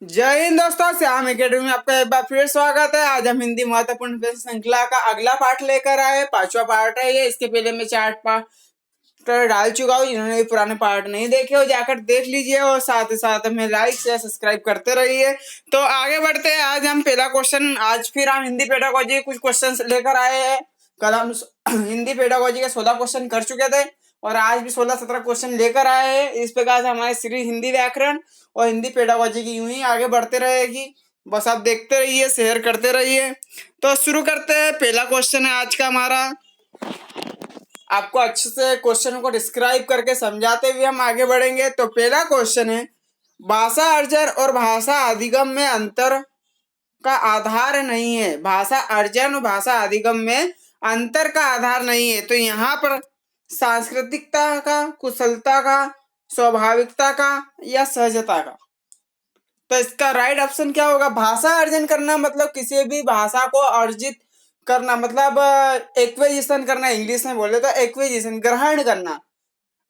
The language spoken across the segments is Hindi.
जय हिंद दोस्तों, श्याम एकेडमी में आपका एक बार फिर स्वागत है। आज हम हिंदी महत्वपूर्ण प्रश्न श्रृंखला का अगला पार्ट लेकर आए। 5वां पार्ट है ये। इसके पहले मैं 4 पार्ट डाल चुका हूँ। जिन्होंने भी पुराने पार्ट नहीं देखे हो जाकर देख लीजिए और साथ ही साथ हमें लाइक शेयर सब्सक्राइब करते रहिए। तो आगे बढ़ते हैं। आज हम पहला क्वेश्चन, आज फिर हम हिंदी पेडागोजी कुछ क्वेश्चन लेकर आए हैं। कल हम हिंदी पेडागोजी के 16 क्वेश्चन कर चुके थे और आज भी 16-17 क्वेश्चन लेकर आए हैं। इस प्रकार से हमारे सीरीज हिंदी व्याकरण और हिंदी पेडागोजी की यूं ही आगे बढ़ते रहेगी। बस आप देखते रहिए, शेयर करते रहिए। तो शुरू करते हैं। पहला क्वेश्चन है आज का हमारा। आपको अच्छे से क्वेश्चन को डिस्क्राइब करके समझाते हुए हम आगे बढ़ेंगे। तो पहला क्वेश्चन है, भाषा अर्जन और भाषा अधिगम में अंतर का आधार नहीं है। भाषा अर्जन और भाषा अधिगम में अंतर का आधार नहीं है। तो यहाँ पर सांस्कृतिकता का, कुशलता का, स्वाभाविकता का या सहजता का। तो इसका राइट ऑप्शन क्या होगा? भाषा अर्जन करना मतलब किसी भी भाषा को अर्जित करना, मतलब एक्विजिशन करना। इंग्लिश में बोले तो एक्विजिशन, ग्रहण करना।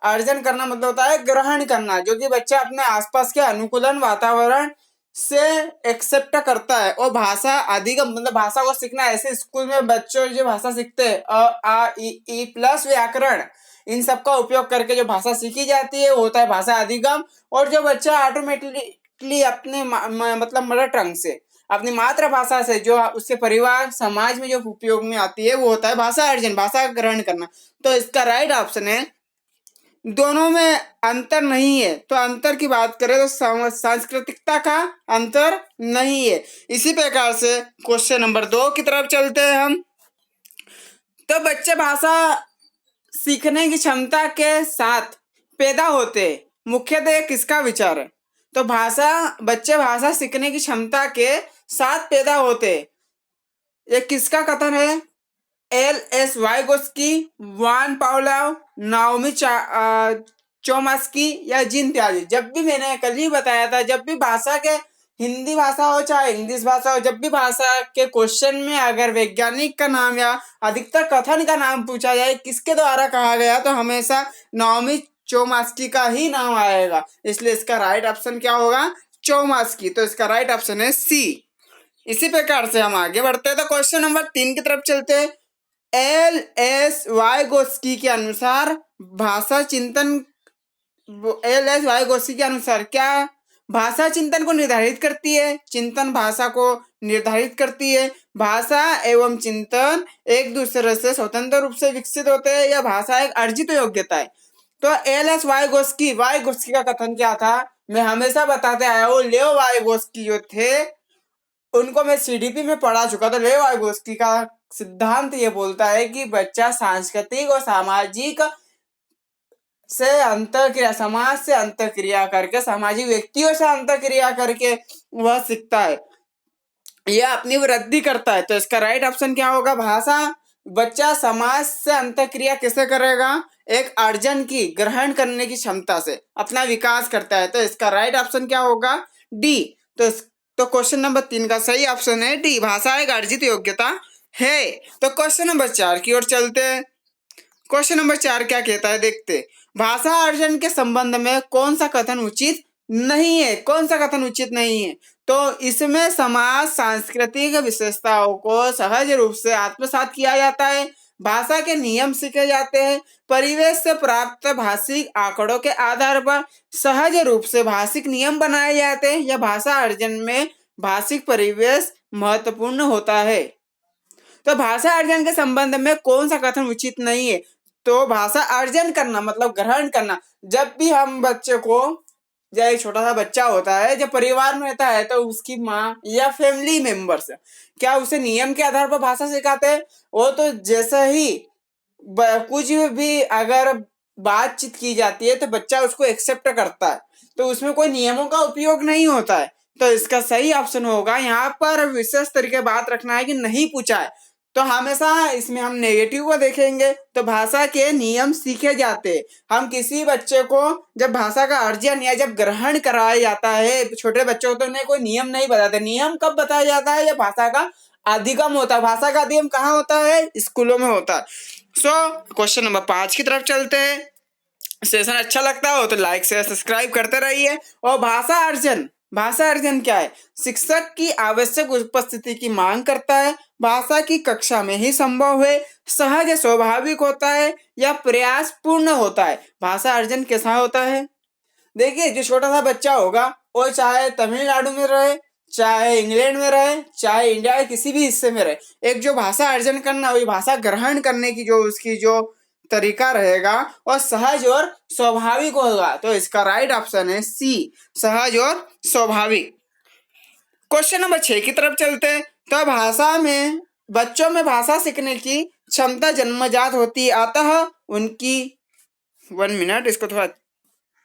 अर्जन करना मतलब होता है ग्रहण करना, जो कि बच्चा अपने आसपास के अनुकूलन वातावरण से एक्सेप्ट करता है। और भाषा अधिगम मतलब भाषा को सीखना। ऐसे स्कूल में बच्चों जो भाषा सीखते हैं, अ आ ई प्लस व्याकरण, इन सब का उपयोग करके जो भाषा सीखी जाती है वो होता है भाषा अधिगम। और जो बच्चा ऑटोमेटिकली अपने मतलब मदर टंग से, अपनी मातृभाषा से, जो उसके परिवार समाज में जो उपयोग में आती है वो होता है भाषा अर्जन, भाषा ग्रहण करना। तो इसका राइट ऑप्शन है, दोनों में अंतर नहीं है। तो अंतर की बात करें तो सांस्कृतिकता का अंतर नहीं है। इसी प्रकार से क्वेश्चन नंबर 2 की तरफ चलते हैं हम। तो बच्चे भाषा सीखने की क्षमता के साथ पैदा होते, मुख्यतः किसका विचार है? तो बच्चे भाषा सीखने की क्षमता के साथ पैदा होते, ये किसका कथन है? L.S. वाइगोस्की, वान पावलोव, नाओमी चोम्स्की या जीन पियाजे। जब भी मैंने कल ही बताया था, जब भी भाषा के, हिंदी भाषा हो चाहे इंग्लिश भाषा हो, जब भी भाषा के क्वेश्चन में अगर वैज्ञानिक का नाम या अधिकतर कथन का नाम पूछा जाए किसके द्वारा कहा गया, तो हमेशा नाओमी चोम्स्की का ही नाम आएगा। इसलिए इसका राइट ऑप्शन क्या होगा? चोम्स्की। तो इसका राइट ऑप्शन है सी। इसी प्रकार से हम आगे बढ़ते हैं। तो क्वेश्चन नंबर 3 की तरफ चलते हैं। L.S. वाइगोस्की के अनुसार भाषा चिंतन, L.S. वाइगोस्की के अनुसार क्या भाषा चिंतन को निर्धारित करती है? चिंतन भाषा को निर्धारित करती है। भाषा एवं चिंतन एक दूसरे से स्वतंत्र रूप से विकसित होते हैं या भाषा एक अर्जित योग्यता है? तो L.S. वाइगोस्की का कथन क्या था? मैं हमेशा बताते आया हूँ, लेओ वाइगोस्की जो थे उनको मैं सीडीपी में पढ़ा चुका। तो लेओ वाइगोस्की का सिद्धांत ये बोलता है कि बच्चा सांस्कृतिक और सामाजिक से अंतःक्रिया, समाज से अंतःक्रिया करके, सामाजिक व्यक्तियों से अंतःक्रिया करके वह सीखता है, यह अपनी वृद्धि करता है। तो इसका राइट ऑप्शन क्या होगा? भाषा बच्चा समाज से अंतःक्रिया कैसे करेगा? एक अर्जन की, ग्रहण करने की क्षमता से अपना विकास करता है। तो इसका राइट ऑप्शन क्या होगा? डी। तो क्वेश्चन नंबर 3 का सही ऑप्शन है डी, भाषा एक अर्जित योग्यता है। तो क्वेश्चन नंबर 4 की ओर चलते हैं। क्वेश्चन नंबर 4 क्या कहता है, देखते। भाषा अर्जन के संबंध में कौन सा कथन उचित नहीं है? कौन सा कथन उचित नहीं है? तो इसमें समाज सांस्कृतिक विशेषताओं को सहज रूप से आत्मसात किया जाता है, भाषा के नियम सीखे जाते हैं, परिवेश से प्राप्त भाषिक आंकड़ों के आधार पर सहज रूप से भाषिक नियम बनाए जाते हैं, या भाषा अर्जन में भाषिक परिवेश महत्वपूर्ण होता है। तो भाषा अर्जन के संबंध में कौन सा कथन उचित नहीं है? तो भाषा अर्जन करना मतलब ग्रहण करना। जब भी हम बच्चे को, जब एक छोटा सा बच्चा होता है, जब परिवार में रहता है, तो उसकी माँ या फैमिली मेंबर्स क्या उसे नियम के आधार पर भाषा सिखाते हैं? वो तो जैसे ही कुछ भी अगर बातचीत की जाती है तो बच्चा उसको एक्सेप्ट करता है, तो उसमें कोई नियमों का उपयोग नहीं होता है। तो इसका सही ऑप्शन होगा, यहाँ पर विशेष तरीके बात रखना है कि नहीं पूछा है, तो हमेशा इसमें हम नेगेटिव को देखेंगे। तो भाषा के नियम सीखे जाते हैं। हम किसी बच्चे को जब भाषा का अर्जन या जब ग्रहण कराया जाता है, छोटे बच्चों को तो उन्हें कोई नियम नहीं बताते। नियम कब बताया जाता है? जब भाषा का अधिगम होता है। भाषा का अधिगम कहाँ होता है? स्कूलों में होता है। क्वेश्चन नंबर 5 की तरफ चलते हैं। सेशन अच्छा लगता हो तो लाइक शेयर सब्सक्राइब करते रहिए। और भाषा अर्जन भाषा अर्जन क्या है? शिक्षक की आवश्यक उपस्थिति की मांग करता है, भाषा की कक्षा में ही संभव है, सहज स्वाभाविक होता है या प्रयास पूर्ण होता है। भाषा अर्जन कैसा होता है? देखिए, जो छोटा सा बच्चा होगा वो चाहे तमिलनाडु में रहे, चाहे इंग्लैंड में रहे, चाहे इंडिया के किसी भी हिस्से में रहे, एक जो भाषा अर्जन करना, वही भाषा ग्रहण करने की जो उसकी जो तरीका रहेगा वह सहज और स्वाभाविक होगा। तो इसका राइट ऑप्शन है सी, सहज और स्वाभाविक। क्वेश्चन नंबर 6 की तरफ चलते हैं। तो भाषा में बच्चों में भाषा सीखने की क्षमता जन्मजात होती है, अतः उनकी 1 मिनट, इसको थोड़ा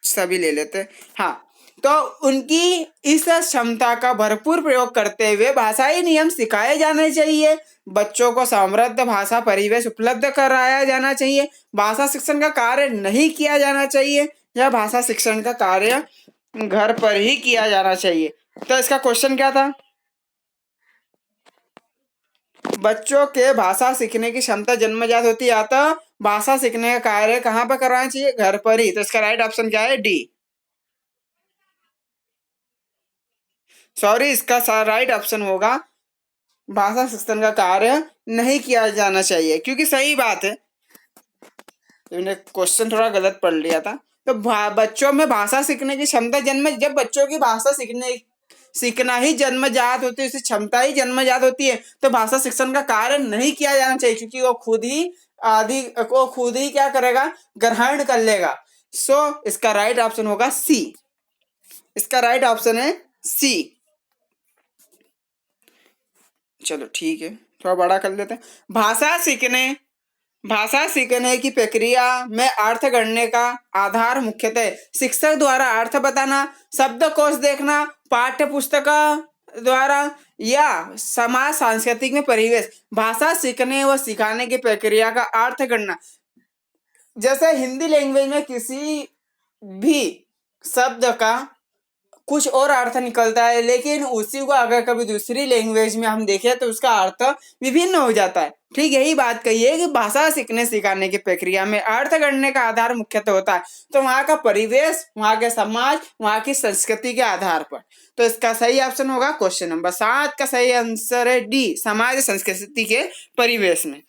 सभी ले लेते हैं। हाँ, तो उनकी इस क्षमता का भरपूर प्रयोग करते हुए भाषाई नियम सिखाए जाने चाहिए, बच्चों को समृद्ध भाषा परिवेश उपलब्ध कराया जाना चाहिए, भाषा शिक्षण का कार्य नहीं किया जाना चाहिए या भाषा शिक्षण का कार्य घर पर ही किया जाना चाहिए। तो इसका क्वेश्चन क्या था? बच्चों के भाषा सीखने की क्षमता जन्मजात होती है, अतः भाषा सीखने का कार्य कहाँ पर करवाना चाहिए? घर पर ही। तो इसका राइट ऑप्शन क्या है? डी। सॉरी, इसका राइट ऑप्शन होगा भाषा शिक्षण का कार्य नहीं किया जाना चाहिए, क्योंकि सही बात है, मैंने क्वेश्चन थोड़ा गलत पढ़ लिया था। तो बच्चों में भाषा सीखने की क्षमता जब बच्चों की भाषा सीखना ही जन्मजात होती है, उसकी क्षमता ही जन्मजात होती है, तो भाषा शिक्षण का कार्य नहीं किया जाना चाहिए, क्योंकि वो खुद ही क्या करेगा? ग्रहण कर लेगा। सो इसका राइट ऑप्शन होगा सी। इसका राइट ऑप्शन है सी। चलो ठीक है, थोड़ा बड़ा कर लेते हैं। भाषा सीखने की प्रक्रिया में अर्थ गढ़ने का आधार मुख्यतः शिक्षक द्वारा अर्थ बताना, शब्दकोश देखना, पाठ्य पुस्तक द्वारा या समाज सांस्कृतिक में परिवेश। भाषा सीखने व सिखाने की प्रक्रिया का अर्थ गढ़ना, जैसे हिंदी लैंग्वेज में किसी भी शब्द का कुछ और अर्थ निकलता है, लेकिन उसी को अगर कभी दूसरी लैंग्वेज में हम देखें तो उसका अर्थ विभिन्न हो जाता है। ठीक यही बात कही है कि भाषा सीखने सिखाने की प्रक्रिया में अर्थ गढ़ने का आधार मुख्यतः होता है, तो वहाँ का परिवेश, वहाँ के समाज, वहाँ की संस्कृति के आधार पर। तो इसका सही ऑप्शन होगा क्वेश्चन नंबर 7 का सही आंसर है डी, समाज संस्कृति के परिवेश में।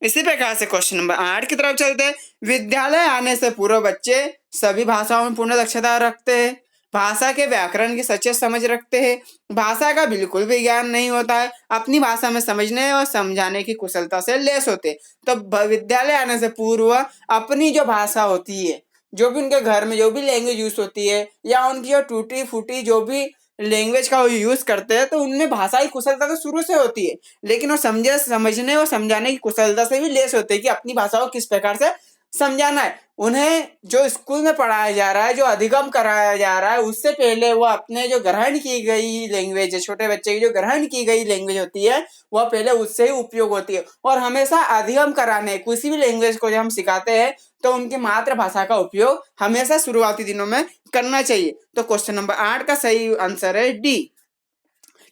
इसी प्रकार से क्वेश्चन नंबर 8 की तरफ चलते हैं। विद्यालय आने से पूर्व बच्चे सभी भाषाओं में पूर्ण दक्षता रखते हैं, भाषा के व्याकरण की सचेत समझ रखते हैं, भाषा का बिल्कुल भी ज्ञान नहीं होता है, अपनी भाषा में समझने और समझाने की कुशलता से लैस होते। तो विद्यालय आने से पूर्व अपनी जो भाषा होती है, जो भी उनके घर में जो भी लैंग्वेज यूज होती है, या उनकी जो टूटी फूटी जो भी लैंग्वेज का वो यूज करते हैं, तो उनमें भाषा की कुशलता तो शुरू से होती है, लेकिन वो समझने और समझाने की कुशलता से भी लैस होते हैं कि अपनी भाषा को किस प्रकार से समझाना है। उन्हें जो स्कूल में पढ़ाया जा रहा है, जो अधिगम कराया जा रहा है, उससे पहले वो अपने जो ग्रहण की गई लैंग्वेज है, छोटे बच्चे की जो ग्रहण की गई लैंग्वेज होती है, वह पहले उससे ही उपयोग होती है। और हमेशा अधिगम कराने किसी भी लैंग्वेज को जब हम सिखाते हैं तो उनकी मातृभाषा का उपयोग हमेशा शुरुआती दिनों में करना चाहिए। तो क्वेश्चन नंबर 8 का सही आंसर है डी,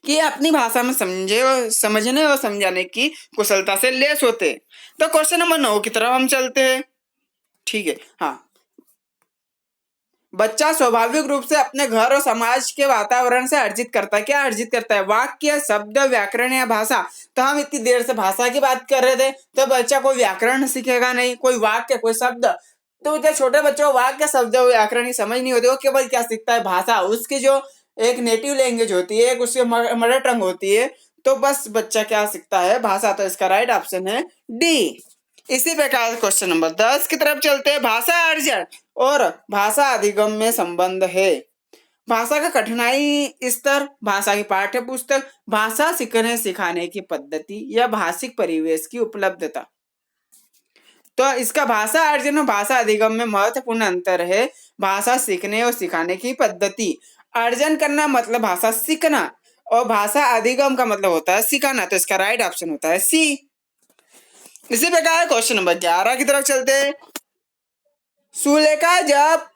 कि अपनी भाषा में समझने और समझाने की कुशलता से लैस होते। तो क्वेश्चन नंबर 9 की तरफ हम चलते हैं। ठीक है, हाँ। बच्चा स्वाभाविक रूप से अपने घर और समाज के वातावरण से अर्जित करता है। क्या अर्जित करता है? वाक्य, शब्द, व्याकरण या भाषा। तो हम इतनी देर से भाषा की बात कर रहे थे, तो बच्चा कोई व्याकरण सीखेगा नहीं, कोई वाक्य, कोई शब्द। तो जब छोटे बच्चों को वाक्य, शब्द, व्याकरण की समझ नहीं होती, वो केवल क्या सीखता है? भाषा। उसकी जो एक नेटिव लैंग्वेज होती है, उसकी मदर टंग होती है, तो बस बच्चा क्या सीखता है? भाषा। तो इसका राइट ऑप्शन है डी। इसी प्रकार क्वेश्चन नंबर 10 की तरफ चलते हैं। भाषा अर्जन और भाषा अधिगम में संबंध है। भाषा का कठिनाई स्तर, भाषा की पाठ्य पुस्तक, भाषा सीखने सिखाने की पद्धति या भाषिक परिवेश की उपलब्धता। तो इसका भाषा अर्जन और भाषा अधिगम में महत्वपूर्ण अंतर है। भाषा सीखने और सिखाने की पद्धति, अर्जन करना मतलब भाषा सीखना, और भाषा अधिगम का मतलब होता है सिखाना। तो इसका राइट ऑप्शन होता है सी। इसी प्रकार क्वेश्चन नंबर 11 की तरफ चलते हैं। सुलेखा जब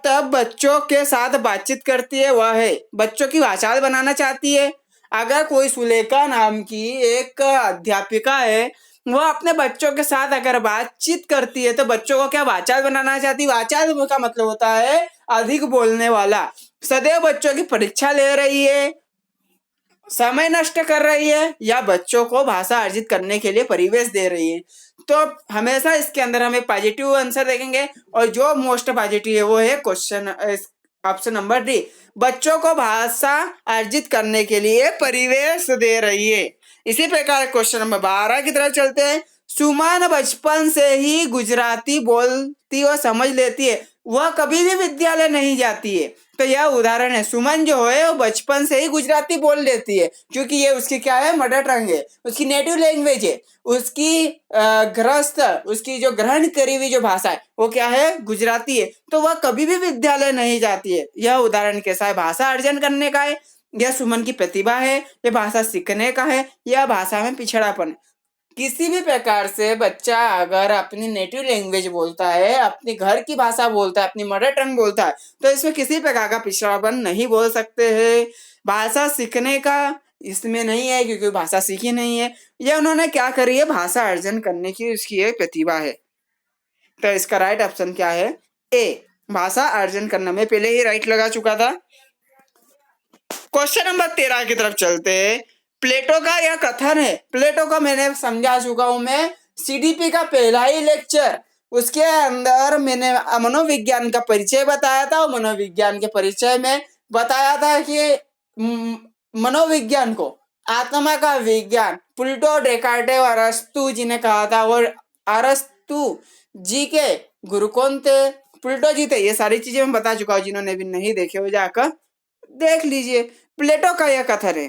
तक बच्चों के साथ बातचीत करती है, वह है बच्चों की वाचाल बनाना चाहती है। अगर कोई सुलेखा नाम की एक अध्यापिका है, वह अपने बच्चों के साथ अगर बातचीत करती है तो बच्चों को क्या वाचाल बनाना चाहती है। वाचाल का मतलब होता है अधिक बोलने वाला। सदैव बच्चों की परीक्षा ले रही है, समय नष्ट कर रही है, या बच्चों को भाषा अर्जित करने के लिए परिवेश दे रही है। तो हमेशा इसके अंदर हमें पॉजिटिव आंसर देखेंगे, और जो मोस्ट पॉजिटिव है वो है क्वेश्चन ऑप्शन नंबर डी, बच्चों को भाषा अर्जित करने के लिए परिवेश दे रही है। इसी प्रकार क्वेश्चन नंबर 12 की तरफ चलते हैं। सुमन बचपन से ही गुजराती बोलती और समझ लेती है, वह कभी भी विद्यालय नहीं जाती है। तो यह उदाहरण है, सुमन जो है वो बचपन से ही गुजराती बोल लेती है, क्योंकि ये उसकी क्या है, मदर टंग है, उसकी नेटिव लैंग्वेज है, उसकी ग्रस्त उसकी जो ग्रहण करी हुई जो भाषा है वो क्या है, गुजराती है। तो वह कभी भी विद्यालय नहीं जाती है। यह उदाहरण कैसा है, भाषा अर्जन करने का है, यह सुमन की प्रतिभा है, यह भाषा सीखने का है, यह भाषा में पिछड़ापन है। किसी भी प्रकार से बच्चा अगर अपनी नेटिव लैंग्वेज बोलता है, अपने घर की भाषा बोलता है, अपनी मदर टंग बोलता है, तो इसमें किसी प्रकार का पिछड़ापन नहीं बोल सकते हैं। भाषा सीखने का इसमें नहीं है, क्योंकि भाषा सीखी नहीं है। यह उन्होंने क्या करी है, भाषा अर्जन करने की उसकी एक प्रतिभा है। तो इसका राइट ऑप्शन क्या है, ए, भाषा अर्जन करना। मैं पहले ही राइट लगा चुका था। क्वेश्चन नंबर 13 की तरफ चलते हैं। प्लेटो का यह कथन है, प्लेटो का मैंने समझा चुका हूं मैं, सीडीपी का पहला ही लेक्चर, उसके अंदर मैंने मनोविज्ञान का परिचय बताया था, और मनोविज्ञान के परिचय में बताया था कि मनोविज्ञान को आत्मा का विज्ञान प्लेटो, डेकार्टे और अरस्तु जी ने कहा था। और अरस्तु जी के गुरु कौन थे, प्लेटो जी थे। ये सारी चीजें मैं बता चुका हूँ, जिन्होंने भी नहीं देखे हो जाकर देख लीजिए। प्लेटो का यह कथन है,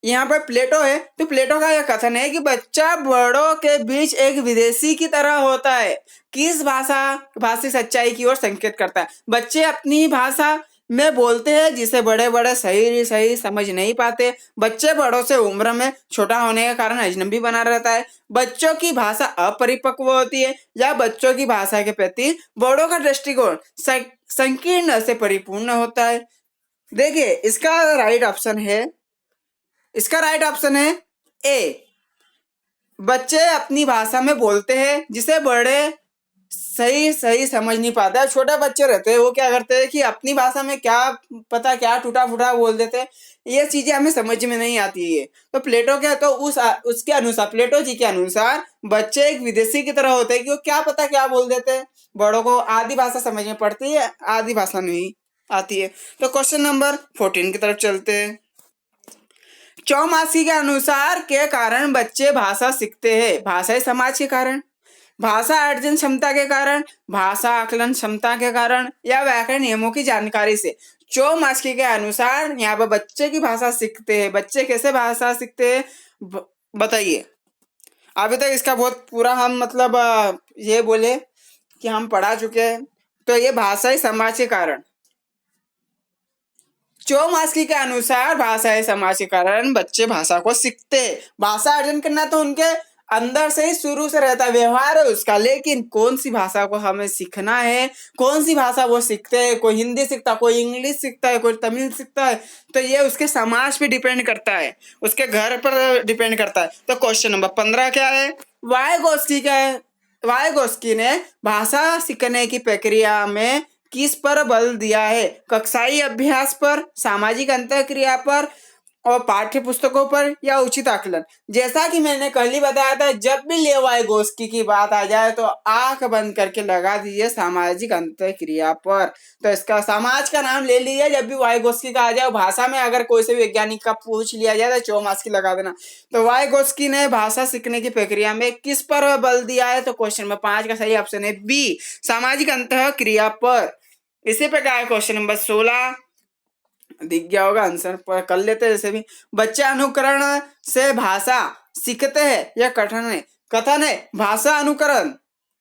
यहाँ पर प्लेटो है, तो प्लेटो का यह कथन है कि बच्चा बड़ों के बीच एक विदेशी की तरह होता है। किस भाषी सच्चाई की ओर संकेत करता है, बच्चे अपनी भाषा में बोलते हैं जिसे बड़े बड़े सही समझ नहीं पाते। बच्चे बड़ों से उम्र में छोटा होने के कारण अजनबी बना रहता है। बच्चों की भाषा अपरिपक्व होती है, या बच्चों की भाषा के प्रति बड़ों का दृष्टिकोण संकीर्ण से परिपूर्ण होता है। देखिए इसका राइट ऑप्शन है ए, बच्चे अपनी भाषा में बोलते हैं जिसे बड़े सही समझ नहीं पाते। छोटे बच्चे रहते हैं, वो क्या करते हैं कि अपनी भाषा में क्या पता क्या टूटा फूटा बोल देते हैं, ये चीजें हमें समझ में नहीं आती है। तो प्लेटो क्या, तो उसके अनुसार, प्लेटो जी के अनुसार बच्चे एक विदेशी की तरह होते हैं कि वो क्या पता क्या बोल देते हैं। बड़ों को आधी भाषा समझ में पड़ती है, आधी भाषा नहीं आती है। तो क्वेश्चन नंबर 14 की तरफ चलते हैं। चौमासी के अनुसार के कारण बच्चे भाषा सीखते हैं, भाषा समाज के कारण, भाषा अर्जन क्षमता के कारण, भाषा आकलन क्षमता के कारण, या व्याकरण नियमों की जानकारी से। चौमासी के अनुसार यहाँ पर बच्चे की भाषा सीखते हैं। बच्चे कैसे भाषा सीखते हैं बताइए। अभी तक इसका बहुत पूरा हम मतलब ये बोले कि हम पढ़ा चुके हैं। तो ये भाषा ही समाज के कारण, चौमासी के अनुसार भाषा है समाज के कारण बच्चे भाषा को सीखते हैं। भाषा अर्जन करना तो उनके अंदर से ही शुरू से रहता है, व्यवहार है उसका, लेकिन कौन सी भाषा को हमें सीखना है, कौन सी भाषा वो सीखते हैं, कोई हिंदी सीखता है, कोई इंग्लिश सीखता है, कोई तमिल सीखता है, तो ये उसके समाज पे डिपेंड करता है, उसके घर पर डिपेंड करता है। तो क्वेश्चन नंबर 15 क्या है, वाइगोस्की ने भाषा सीखने की प्रक्रिया में किस पर बल दिया है, कक्षाई अभ्यास पर, सामाजिक अंतःक्रिया पर, और पाठ्य पुस्तकों पर, या उचित आकलन। जैसा कि मैंने कल ही बताया था, जब भी लेवाइगोस्की की बात आ जाए तो आंख बंद करके लगा दीजिए सामाजिक अंतःक्रिया पर। तो इसका समाज का नाम ले लीजिए, जब भी वाइगोस्की का आ जाए। भाषा में अगर कोई से वैज्ञानिक का पूछ लिया जाए तो चौमासी लगा देना। तो वाइगोस्की ने भाषा सीखने की प्रक्रिया में किस पर बल दिया है, तो क्वेश्चन नंबर 5 का सही ऑप्शन है बी, सामाजिक अंतःक्रिया पर। इसी प्रकार क्वेश्चन नंबर 16 दिख गया होगा, आंसर पर कर लेते हैं। जैसे भी बच्चे अनुकरण से भाषा सीखते हैं, यह कथन है भाषा अनुकरण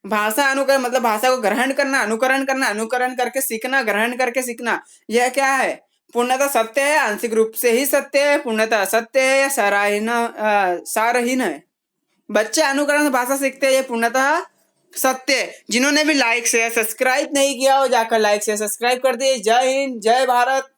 मतलब भाषा को ग्रहण करना, अनुकरण करके सीखना, ग्रहण करके सीखना। यह क्या है, पूर्णतः सत्य है, आंशिक रूप से ही सत्य है, पूर्णतः असत्य है, या सारहीन है। बच्चे अनुकरण से भाषा सीखते हैं, यह पूर्णतः सत्य। जिन्होंने भी लाइक शेयर सब्सक्राइब नहीं किया हो, जाकर लाइक शेयर सब्सक्राइब कर दिए। जय हिंद, जय भारत।